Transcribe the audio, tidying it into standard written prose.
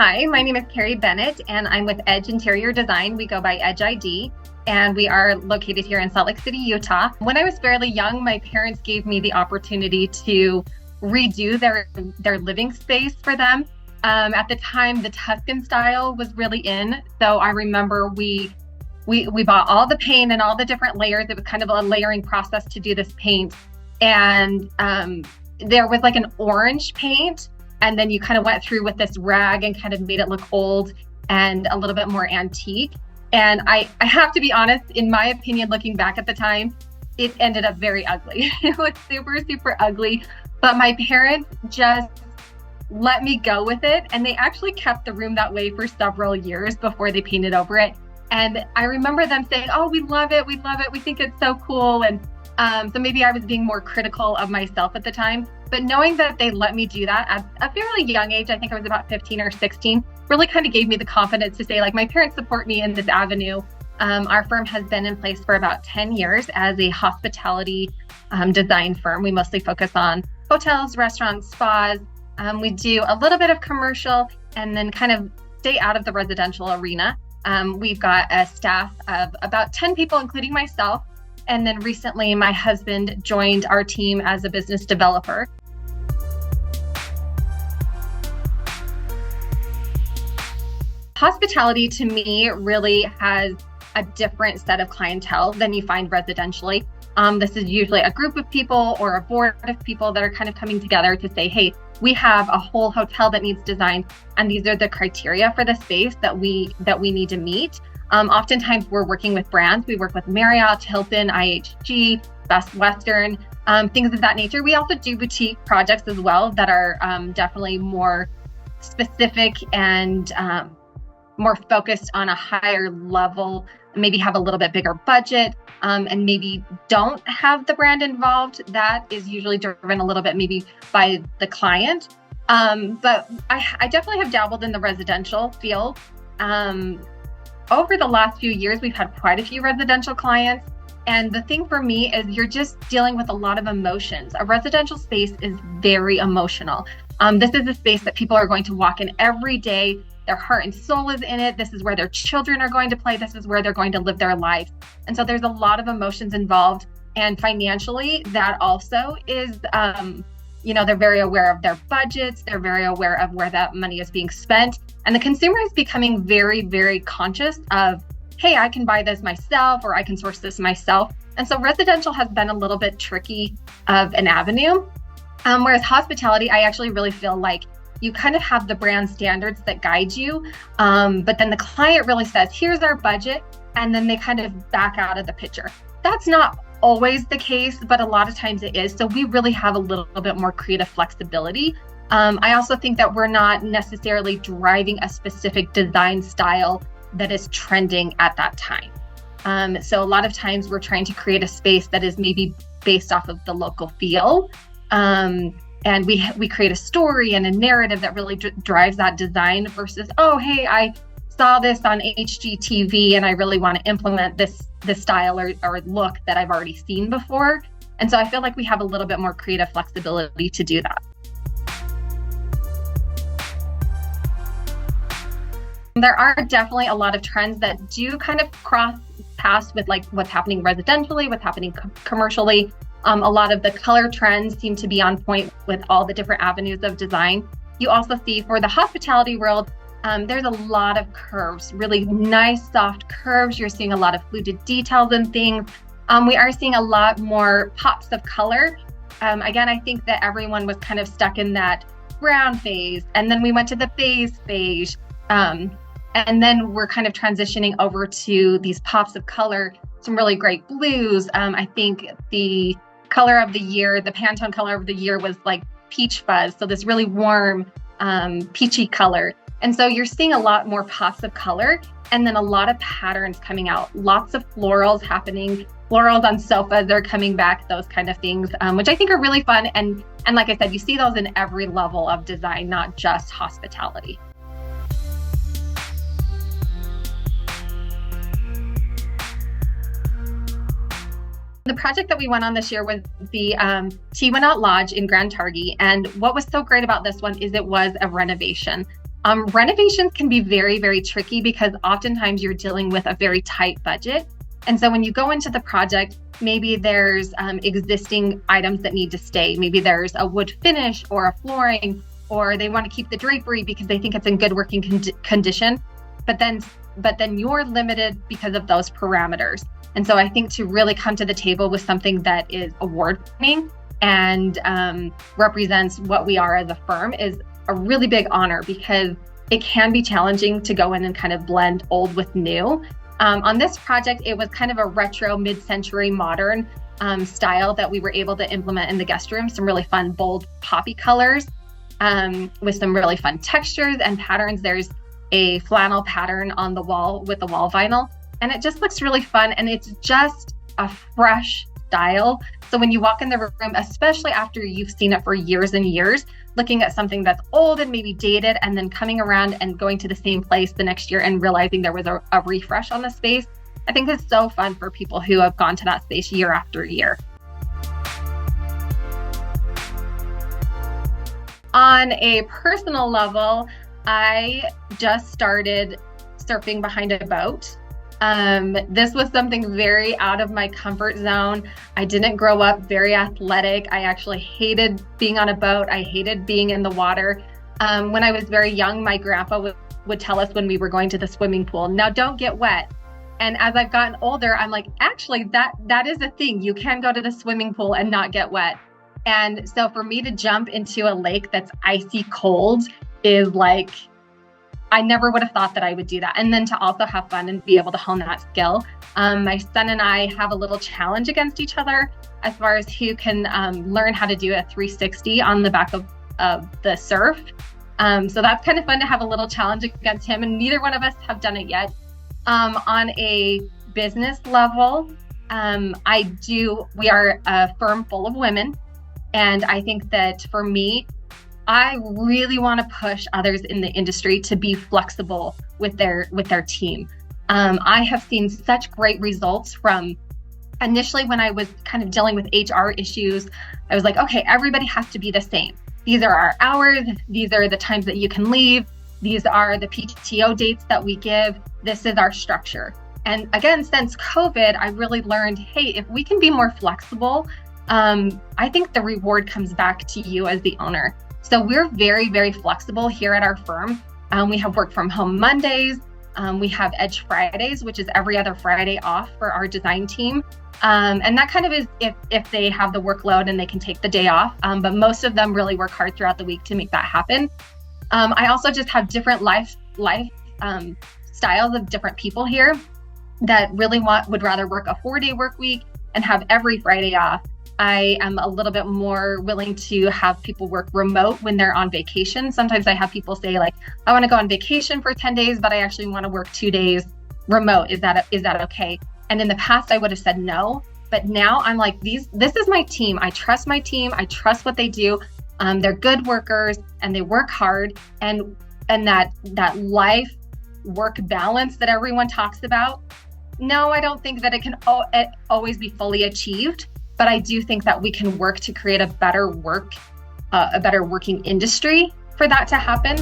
Hi, my name is Kari Bennett, and I'm with EDGE Interior Design. We go by EDGEiD, and we are located here in Salt Lake City, Utah. When I was fairly young, my parents gave me the opportunity to redo their living space for them. At the time, the Tuscan style was really in, so I remember we bought all the paint and all the different layers. It was kind of a layering process to do this paint, and there was like an orange paint. And then you kind of went through with this rag and kind of made it look old and a little bit more antique. And I have to be honest, in my opinion, looking back at the time, it ended up very ugly. It was super, super ugly. But my parents just let me go with it. And they actually kept the room that way for several years before they painted over it. And I remember them saying, "Oh, we love it. We love it. We think it's so cool." And so maybe I was being more critical of myself at the time. But knowing that they let me do that at a fairly young age, I think I was about 15 or 16, really kind of gave me the confidence to say, like, my parents support me in this avenue. Our firm has been in place for about 10 years as a hospitality design firm. We mostly focus on hotels, restaurants, spas. We do a little bit of commercial and then kind of stay out of the residential arena. We've got a staff of about 10 people, including myself. And then recently, my husband joined our team as a business developer. Hospitality to me really has a different set of clientele than you find residentially. This is usually a group of people or a board of people that are kind of coming together to say, hey, we have a whole hotel that needs design, and these are the criteria for the space that we need to meet. Oftentimes we're working with brands. We work with Marriott, Hilton, IHG, Best Western, things of that nature. We also do boutique projects as well that are definitely more specific and more focused on a higher level, maybe have a little bit bigger budget, and maybe don't have the brand involved. That is usually driven a little bit maybe by the client. But I definitely have dabbled in the residential field. Over the last few years, we've had quite a few residential clients. And the thing for me is you're just dealing with a lot of emotions. A residential space is very emotional. This is a space that people are going to walk in every day. Their heart and soul is in it. This is where their children are going to play. This is where they're going to live their life. And so there's a lot of emotions involved. And financially, that also is, they're very aware of their budgets. They're very aware of where that money is being spent. And the consumer is becoming very, very conscious of, hey, I can buy this myself, or I can source this myself. And so residential has been a little bit tricky of an avenue. Whereas hospitality, I actually really feel like you kind of have the brand standards that guide you. But then the client really says, here's our budget. And then they kind of back out of the picture. That's not always the case, but a lot of times it is. So we really have a little bit more creative flexibility. I also think that we're not necessarily driving a specific design style that is trending at that time. So a lot of times we're trying to create a space that is maybe based off of the local feel. And we create a story and a narrative that really drives that design versus, oh, hey, I saw this on HGTV and I really want to implement this style or look that I've already seen before. And so I feel like we have a little bit more creative flexibility to do that. There are definitely a lot of trends that do kind of cross paths with like what's happening residentially, what's happening commercially. A lot of the color trends seem to be on point with all the different avenues of design. You also see for the hospitality world, there's a lot of curves, really nice, soft curves. You're seeing a lot of fluted details and things. We are seeing a lot more pops of color. Again, I think that everyone was kind of stuck in that brown phase, and then we went to the beige phase. And then we're kind of transitioning over to these pops of color, some really great blues. I think the color of the year, the Pantone color of the year was like peach fuzz. So this really warm, peachy color. And so you're seeing a lot more pops of color and then a lot of patterns coming out, lots of florals happening, florals on sofas are coming back, those kind of things, which I think are really fun. And like I said, you see those in every level of design, not just hospitality. The project that we went on this year was the Teewinot Lodge in Grand Targhee. And what was so great about this one is it was a renovation. Renovations can be very, very tricky because oftentimes you're dealing with a very tight budget. And so when you go into the project, maybe there's existing items that need to stay. Maybe there's a wood finish or a flooring, or they want to keep the drapery because they think it's in good working condition. But then you're limited because of those parameters. And so I think to really come to the table with something that is award-winning and represents what we are as a firm is a really big honor, because it can be challenging to go in and kind of blend old with new. On this project, it was kind of a retro mid-century modern style that we were able to implement in the guest room. Some really fun, bold, poppy colors with some really fun textures and patterns. There's a flannel pattern on the wall with the wall vinyl, and it just looks really fun. And it's just a fresh style. So when you walk in the room, especially after you've seen it for years and years, looking at something that's old and maybe dated, and then coming around and going to the same place the next year and realizing there was a refresh on the space, I think it's so fun for people who have gone to that space year after year. On a personal level, I just started surfing behind a boat. This was something very out of my comfort zone. I didn't grow up very athletic. I actually hated being on a boat. I hated being in the water. When I was very young, my grandpa would tell us when we were going to the swimming pool, now don't get wet. And as I've gotten older, I'm like, actually, that is a thing. You can go to the swimming pool and not get wet. And so for me to jump into a lake that's icy cold is like, I never would have thought that I would do that. And then to also have fun and be able to hone that skill. My son and I have a little challenge against each other as far as who can learn how to do a 360 on the back of the surf. So that's kind of fun to have a little challenge against him. And neither one of us have done it yet. On a business level, we are a firm full of women. And I think that for me, I really want to push others in the industry to be flexible with their team. I have seen such great results from initially when I was kind of dealing with HR issues. I was like, okay, everybody has to be the same. These are our hours. These are the times that you can leave. These are the PTO dates that we give. This is our structure. And again, since COVID, I really learned, hey, if we can be more flexible, I think the reward comes back to you as the owner. So we're very, very flexible here at our firm. We have work from home Mondays. We have Edge Fridays, which is every other Friday off for our design team. And that kind of is if they have the workload and they can take the day off. But most of them really work hard throughout the week to make that happen. I also just have different life styles of different people here that really would rather work a 4-day work week and have every Friday off. I am a little bit more willing to have people work remote when they're on vacation. Sometimes I have people say like, I want to go on vacation for 10 days, but I actually want to work 2 days remote. Is that okay? And in the past, I would have said no. But now I'm like, this is my team. I trust my team. I trust what they do. They're good workers and they work hard. And that life work balance that everyone talks about, no, I don't think that it can always be fully achieved. But I do think that we can work to create a better working industry for that to happen.